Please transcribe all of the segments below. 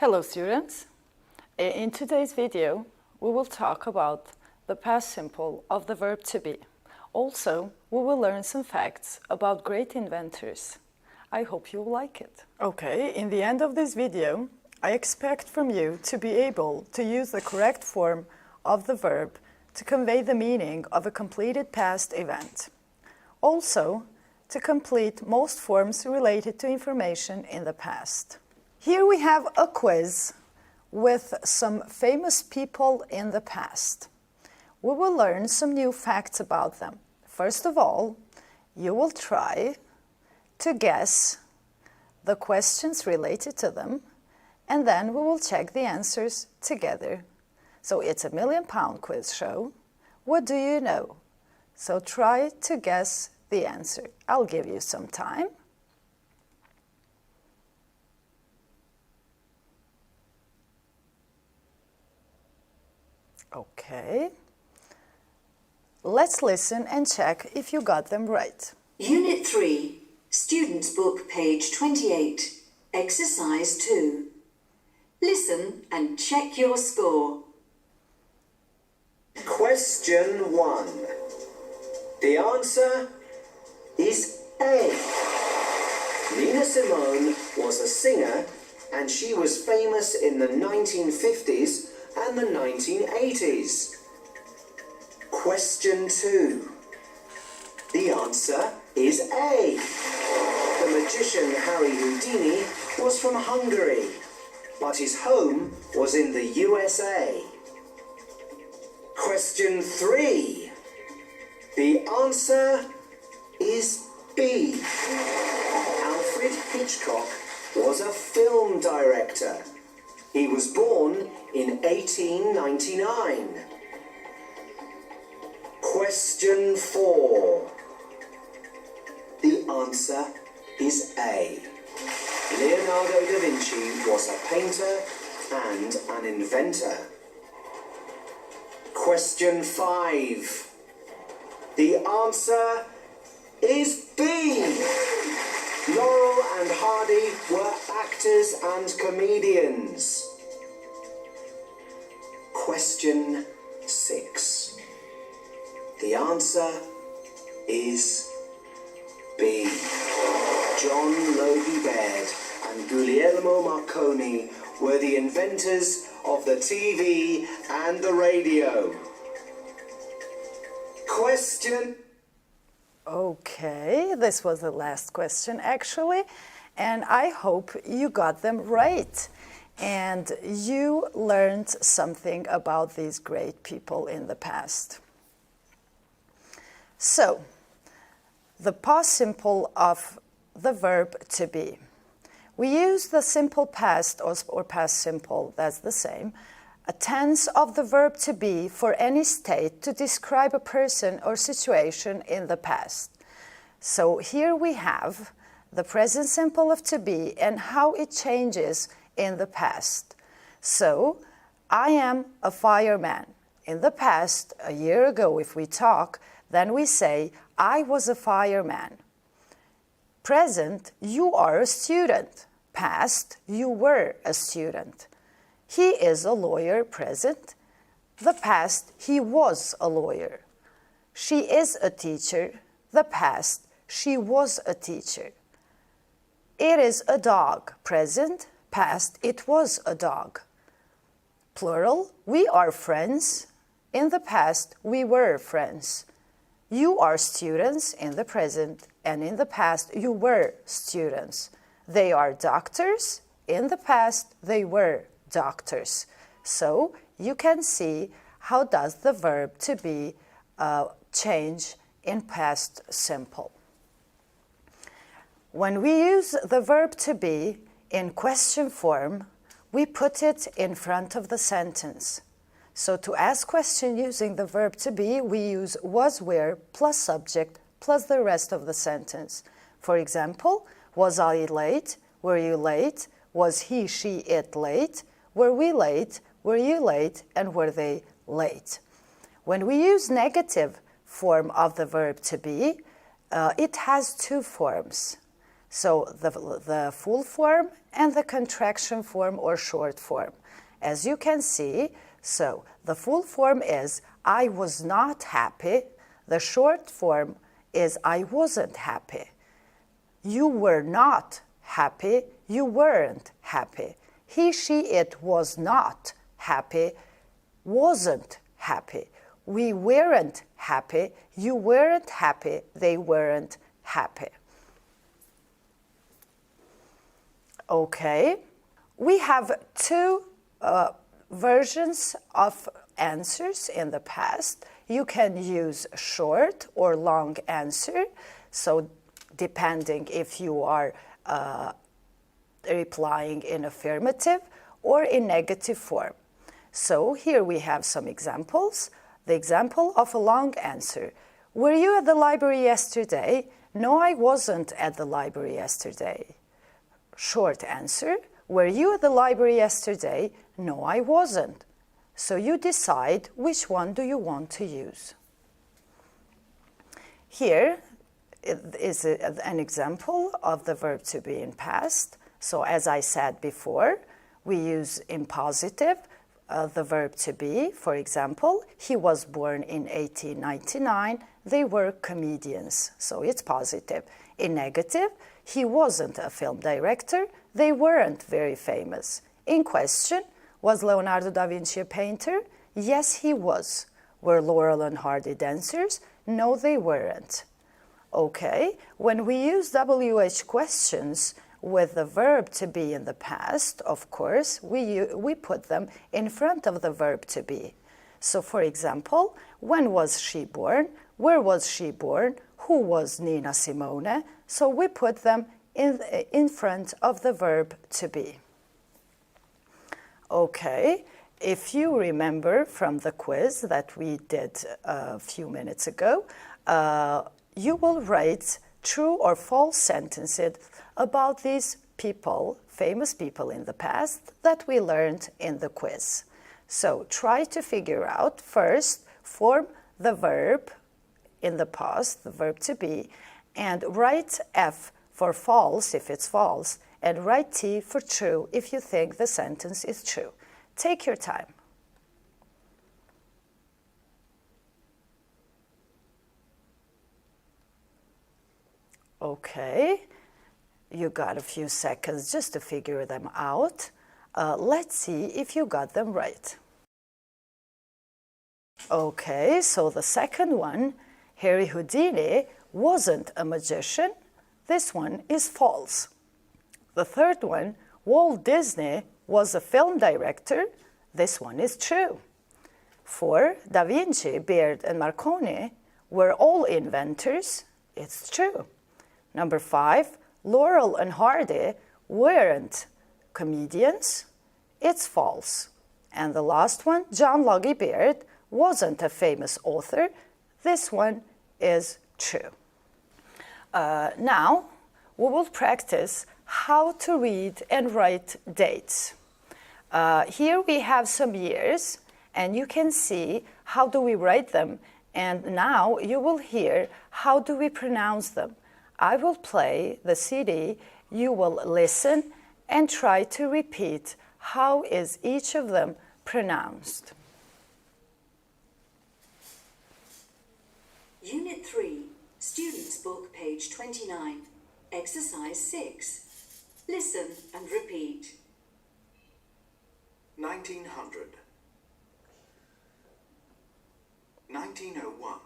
Hello students! In today's video we will talk about the past simple of the verb to be. Also, we will learn some facts about great inventors. I hope you will like it. Okay, in the end of this video, I expect from you to be able to use the correct form of the verb to convey the meaning of a completed past event. Also, to complete most forms related to information in the past. Here we have a quiz with some famous people in the past. We will learn some new facts about them. First of all, you will try to guess the questions related to them, and then we will check the answers together. So it's a £1,000,000 quiz show. What do you know? So try to guess the answer. I'll give you some time. Okay. Let's listen and check if you got them right. Unit 3, Student's Book, page 28, Exercise 2. Listen and check your score. Question 1. The answer is A. Nina Simone was a singer and she was famous in the 1950s and the 1980s. Question 2. The answer is A. The magician Harry Houdini was from Hungary, but his home was in the USA. Question 3. The answer is B. Alfred Hitchcock was a film director. He was born in 1899. Question 4. The answer is A. Leonardo da Vinci was a painter and an inventor. Question 5. The answer is B. Laurel and Hardy were actors and comedians. Question 6. The answer is B. John Logie Baird and Guglielmo Marconi were the inventors of the TV and the radio. Question. Okay, this was the last question actually, and I hope you got them right and you learned something about these great people in the past. So, the past simple of the verb to be. We use the simple past or past simple, that's the same, a tense of the verb to be for any state to describe a person or situation in the past. So here we have the present simple of to be and how it changes in the past. So, I am a fireman. In the past, a year ago if we talk, then we say, I was a fireman. Present, you are a student. Past, you were a student. He is a lawyer, present. The past, he was a lawyer. She is a teacher. The past, she was a teacher. It is a dog, present. Past, it was a dog. Plural, we are friends. In the past, we were friends. You are students in the present, and in the past, you were students. They are doctors. In the past, they were doctors. So you can see how does the verb to be change in past simple. When we use the verb to be in question form, we put it in front of the sentence. So to ask question using the verb to be, we use was, were, plus subject, plus the rest of the sentence. For example, was I late? Were you late? Was he, she, it late? Were we late? Were you late? And were they late? When we use negative form of the verb to be, it has two forms. So the full form and the contraction form or short form. As you can see, so the full form is I was not happy. The short form is I wasn't happy. You were not happy. You weren't happy. He, she, it was not happy, wasn't happy. We weren't happy. You weren't happy. They weren't happy. Okay. We have two versions of answers in the past. You can use short or long answer. So depending if you are replying in affirmative or in negative form. So here we have some examples. The example of a long answer. Were you at the library yesterday? No, I wasn't at the library yesterday. Short answer. Were you at the library yesterday? No, I wasn't. So you decide which one do you want to use. Here is an example of the verb to be in past. So as I said before, we use in positive the verb to be. For example, he was born in 1899. They were comedians. So it's positive. In negative, he wasn't a film director. They weren't very famous. In question, was Leonardo da Vinci a painter? Yes, he was. Were Laurel and Hardy dancers? No, they weren't. Okay, when we use WH questions with the verb to be in the past, of course, we put them in front of the verb to be. So, for example, when was she born? Where was she born? Who was Nina Simone? So we put them in front of the verb to be. Okay, if you remember from the quiz that we did a few minutes ago, you will write true or false sentences about these people, famous people in the past, that we learned in the quiz. So try to figure out first, form the verb in the past, the verb to be, and write F for false if it's false, and write T for true if you think the sentence is true. Take your time. Okay, you got a few seconds just to figure them out. Let's see if you got them right. Okay, so the second one, Harry Houdini wasn't a magician. This one is false. The third one, Walt Disney was a film director. This one is true. 4, Da Vinci, Baird, and Marconi were all inventors. It's true. Number 5, Laurel and Hardy weren't comedians. It's false. And the last one, John Logie Baird, wasn't a famous author. This one is true. Now, we will practice how to read and write dates. Here we have some years, and you can see how do we write them. And now you will hear how do we pronounce them. I will play the CD, you will listen and try to repeat how is each of them pronounced. Unit 3, Student's Book, page 29, Exercise 6. Listen and repeat. 1900, 1901,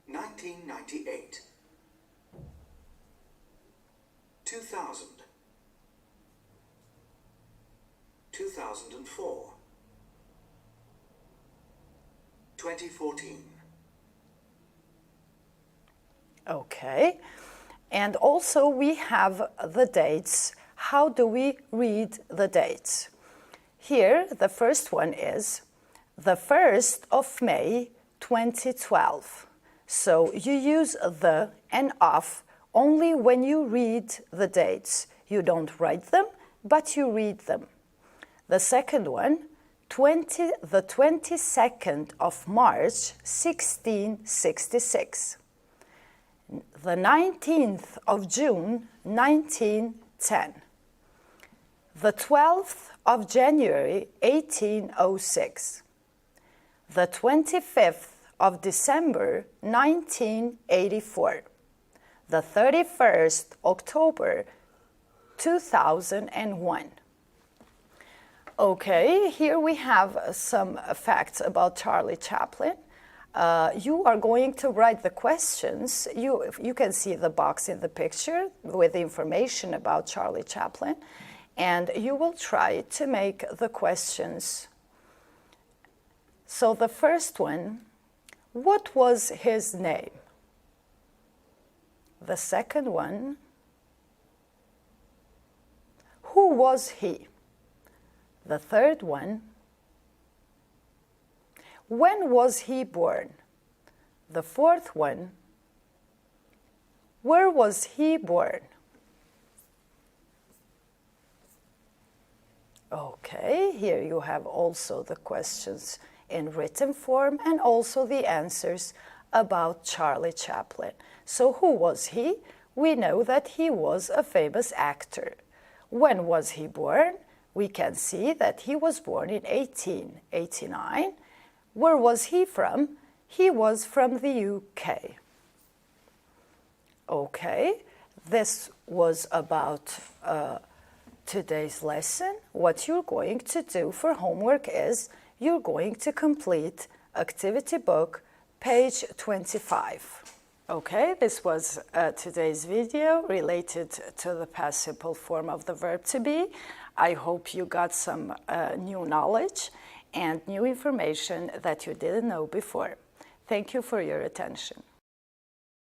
1998, 2000, 2004, 2014. Okay, and also we have the dates. How do we read the dates? Here, the first one is the 1st of May, 2012. So you use the and of only when you read the dates. You don't write them, but you read them. The second one, the 22nd of March, 1666. the 19th of June, 1910. The 12th of January, 1806. The 25th of December, 1984. The 31st October, 2001. Okay, here we have some facts about Charlie Chaplin. You are going to write the questions. You can see the box in the picture with information about Charlie Chaplin, and you will try to make the questions. So the first one, what was his name? The second one, who was he? The third one, when was he born? The fourth one, where was he born? Okay, here you have also the questions in written form and also the answers about Charlie Chaplin. So who was he? We know that he was a famous actor. When was he born? We can see that he was born in 1889. Where was he from? He was from the UK. Okay, this was about today's lesson. What you're going to do for homework is you're going to complete activity book, page 25. Okay, this was today's video related to the past simple form of the verb to be. I hope you got some new knowledge and new information that you didn't know before. Thank you for your attention.